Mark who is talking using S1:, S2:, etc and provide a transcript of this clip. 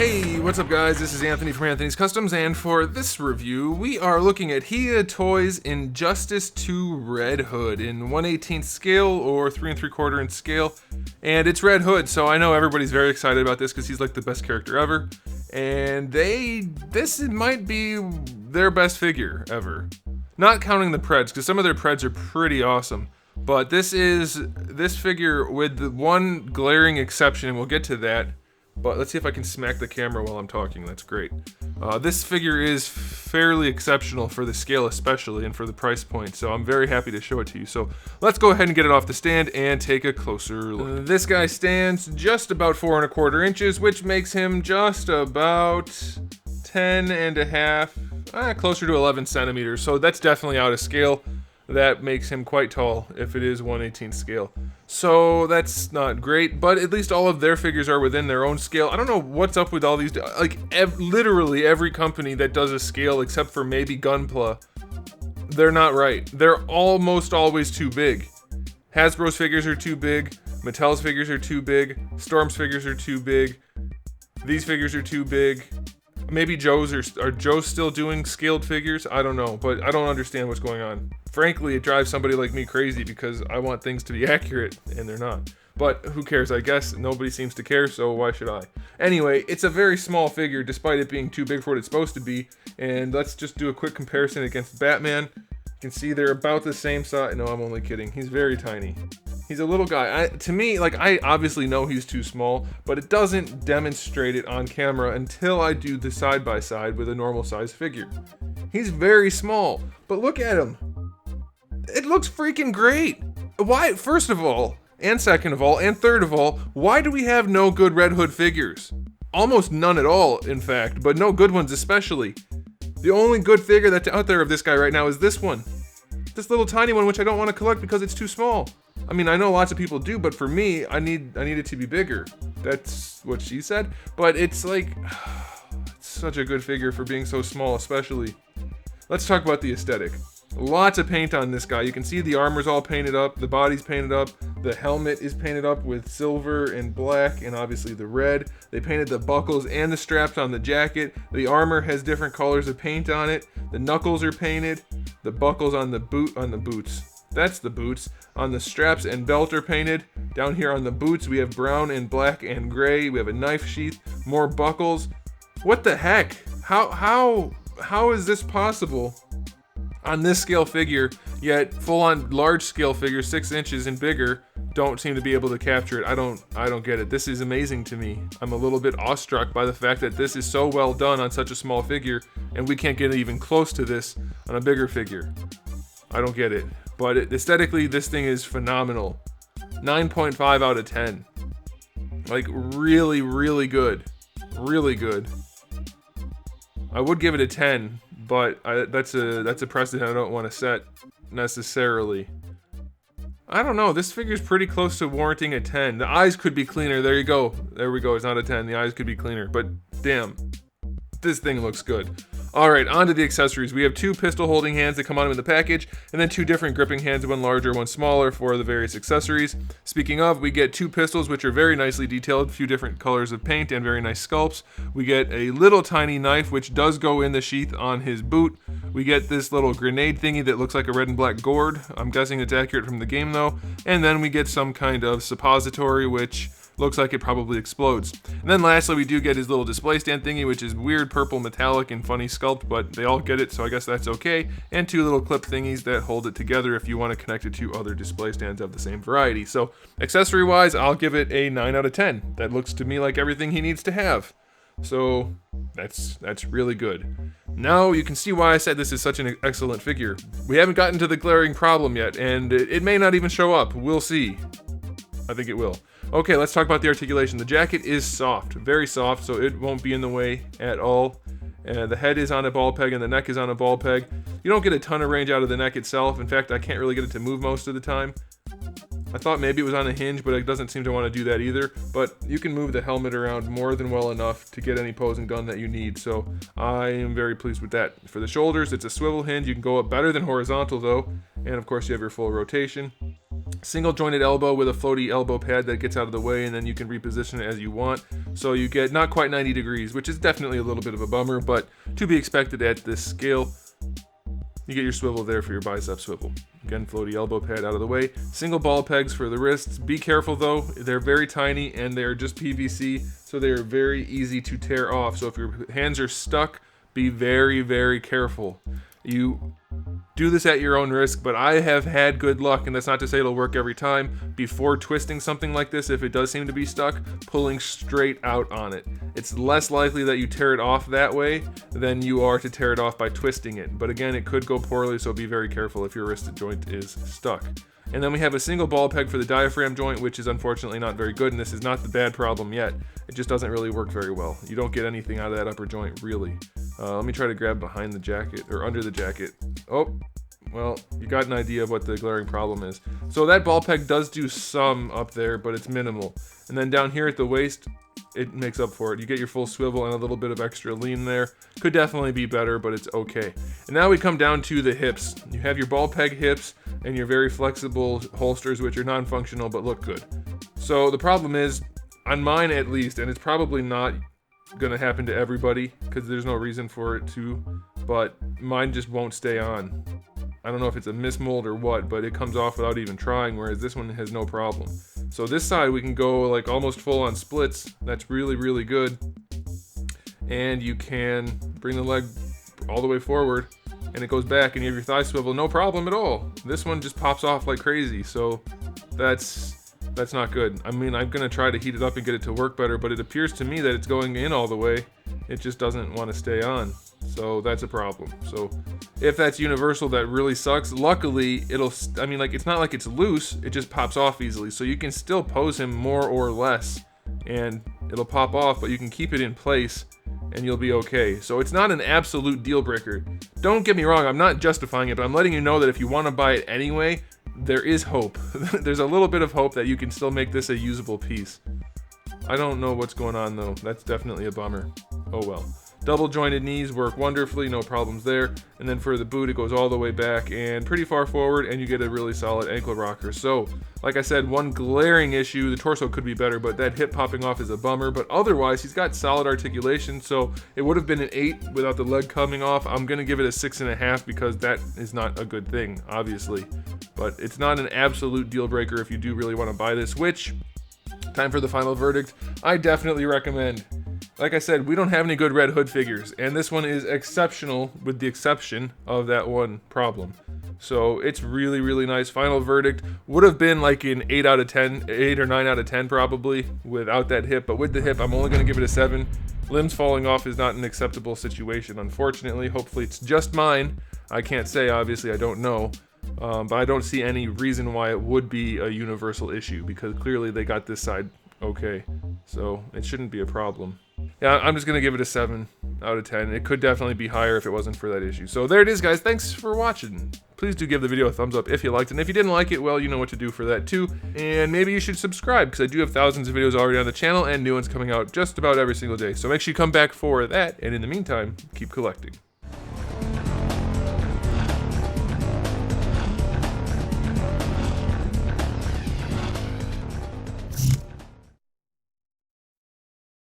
S1: Hey, what's up guys? This is Anthony from Anthony's Customs, and for this review, we are looking at Hiya Toys Injustice 2 Red Hood in 1/18 scale or 3 3/4 inch scale. And it's Red Hood, so I know everybody's very excited about this because he's like the best character ever. And this might be their best figure ever. Not counting the Preds, because some of their Preds are pretty awesome. But this figure with the one glaring exception, and we'll get to that. But let's see if I can smack the camera while I'm talking. That's great. This figure is fairly exceptional for the scale especially, and for the price point, so I'm very happy to show it to you. So let's go ahead and get it off the stand and take a closer look. This guy stands just about 4 1/4 inches, which makes him just about 10 and a half, closer to 11 centimeters. So that's definitely out of scale. That makes him quite tall if it is 1/18 scale. So that's not great, but at least all of their figures are within their own scale. I don't know what's up with all these, like literally every company that does a scale except for maybe Gunpla, they're not right. They're almost always too big. Hasbro's figures are too big, Mattel's figures are too big, Storm's figures are too big, these figures are too big. Maybe Joe's are Joe's still doing scaled figures? I don't know, but I don't understand what's going on. Frankly, it drives somebody like me crazy because I want things to be accurate, and they're not. But who cares, I guess? Nobody seems to care, so why should I? Anyway, it's a very small figure despite it being too big for what it's supposed to be. And let's just do a quick comparison against Batman. You can see they're about the same size. No, I'm only kidding. He's very tiny. He's a little guy. To me, like, I obviously know he's too small, but it doesn't demonstrate it on camera until I do the side-by-side with a normal size figure. He's very small, but look at him. It looks freaking great. Why, first of all, and second of all, and third of all, why do we have no good Red Hood figures? Almost none at all, in fact, but no good ones especially. The only good figure that's out there of this guy right now is this one. This little tiny one, which I don't want to collect because it's too small. I mean, I know lots of people do, but for me, I need it to be bigger. That's what she said. But it's like, it's such a good figure for being so small, especially. Let's talk about the aesthetic. Lots of paint on this guy. You can see the armor's all painted up, the body's painted up, the helmet is painted up with silver and black, and obviously the red. They painted the buckles and the straps on the jacket. The armor has different colors of paint on it. The knuckles are painted. The buckles on the boots. That's the boots. On the straps and belt are painted. Down here on the boots, we have brown and black and gray. We have a knife sheath, more buckles. What the heck? How is this possible on this scale figure, yet full-on large scale figures 6 inches and bigger don't seem to be able to capture it? I don't get it. This is amazing to me. I'm a little bit awestruck by the fact that this is so well done on such a small figure, and we can't get even close to this on a bigger figure. I don't get it. But aesthetically, this thing is phenomenal. 9.5 out of 10. Like, really, really good. Really good. I would give it a 10, but that's a precedent I don't want to set necessarily. I don't know. This figure's pretty close to warranting a 10. The eyes could be cleaner. There you go. There we go. It's not a 10. The eyes could be cleaner. But damn, this thing looks good. Alright, on to the accessories. We have 2 pistol holding hands that come on in the package, and then 2 different gripping hands, one larger, one smaller, for the various accessories. Speaking of, we get 2 pistols, which are very nicely detailed, a few different colors of paint and very nice sculpts. We get a little tiny knife, which does go in the sheath on his boot. We get this little grenade thingy that looks like a red and black gourd. I'm guessing it's accurate from the game though. And then we get some kind of suppository, which looks like it probably explodes. And then lastly, we do get his little display stand thingy, which is weird purple metallic and funny sculpt, but they all get it, so I guess that's okay. And 2 little clip thingies that hold it together if you want to connect it to other display stands of the same variety. So accessory wise, I'll give it a 9 out of 10. That looks to me like everything he needs to have. So that's really good. Now you can see why I said this is such an excellent figure. We haven't gotten to the glaring problem yet, and it may not even show up. We'll see. I think it will. Okay, let's talk about the articulation. The jacket is soft, very soft, so it won't be in the way at all. The head is on a ball peg and the neck is on a ball peg. You don't get a ton of range out of the neck itself. In fact, I can't really get it to move most of the time. I thought maybe it was on a hinge, but it doesn't seem to want to do that either. But you can move the helmet around more than well enough to get any posing done that you need, so I am very pleased with that. For the shoulders, it's a swivel hinge. You can go up better than horizontal though, and of course you have your full rotation. Single jointed elbow with a floaty elbow pad that gets out of the way, and then you can reposition it as you want. So you get not quite 90 degrees, which is definitely a little bit of a bummer, but to be expected at this scale. You get your swivel there for your bicep swivel. Again, floaty elbow pad out of the way. Single ball pegs for the wrists. Be careful though, they're very tiny and they're just PVC, so they're very easy to tear off. So if your hands are stuck, be very, very careful. You do this at your own risk, but I have had good luck, and that's not to say it'll work every time. Before twisting something like this, if it does seem to be stuck, pulling straight out on it. It's less likely that you tear it off that way than you are to tear it off by twisting it. But again, it could go poorly, so be very careful if your wristed joint is stuck. And then we have a single ball peg for the diaphragm joint, which is unfortunately not very good, and this is not the bad problem yet. It just doesn't really work very well. You don't get anything out of that upper joint, really. Let me try to grab behind the jacket, or under the jacket. Oh, well, you got an idea of what the glaring problem is. So that ball peg does do some up there, but it's minimal. And then down here at the waist, it makes up for it. You get your full swivel and a little bit of extra lean there. Could definitely be better, but it's okay. And now we come down to the hips. You have your ball peg hips and your very flexible holsters, which are non-functional but look good. So the problem is, on mine at least, and it's probably not gonna happen to everybody because there's no reason for it to, but mine just won't stay on. I don't know if it's a mismold or what, but it comes off without even trying, whereas this one has no problem. So this side we can go like almost full on splits. That's really, really good. And you can bring the leg all the way forward and it goes back and you have your thigh swivel, no problem at all. This one just pops off like crazy, so that's not good. I mean, I'm gonna try to heat it up and get it to work better, but it appears to me that it's going in all the way. It just doesn't want to stay on. So that's a problem. So if that's universal, that really sucks. Luckily, it's not like it's loose, it just pops off easily. So you can still pose him more or less and it'll pop off, but you can keep it in place and you'll be okay. So it's not an absolute deal breaker. Don't get me wrong, I'm not justifying it, but I'm letting you know that if you want to buy it anyway, there is hope. There's a little bit of hope that you can still make this a usable piece. I don't know what's going on though. That's definitely a bummer. Oh well. Double jointed knees work wonderfully, no problems there. And then for the boot, it goes all the way back and pretty far forward, and you get a really solid ankle rocker. So, like I said, one glaring issue, the torso could be better, but that hip popping off is a bummer. But otherwise, he's got solid articulation, so it would have been an 8 without the leg coming off. I'm gonna give it a 6.5 because that is not a good thing, obviously. But it's not an absolute deal breaker if you do really want to buy this, which, time for the final verdict, I definitely recommend. Like I said, we don't have any good Red Hood figures, and this one is exceptional with the exception of that one problem. So it's really, really nice. Final verdict would have been like an 8 out of 10, 8 or 9 out of 10 probably without that hip, but with the hip, I'm only going to give it a 7. Limbs falling off is not an acceptable situation, unfortunately. Hopefully it's just mine. I can't say, obviously, I don't know. But I don't see any reason why it would be a universal issue because clearly they got this side okay. So it shouldn't be a problem. Yeah, I'm just going to give it a 7 out of 10. It could definitely be higher if it wasn't for that issue. So there it is, guys. Thanks for watching. Please do give the video a thumbs up if you liked it. And if you didn't like it, well, you know what to do for that too. And maybe you should subscribe because I do have thousands of videos already on the channel and new ones coming out just about every single day. So make sure you come back for that. And in the meantime, keep collecting.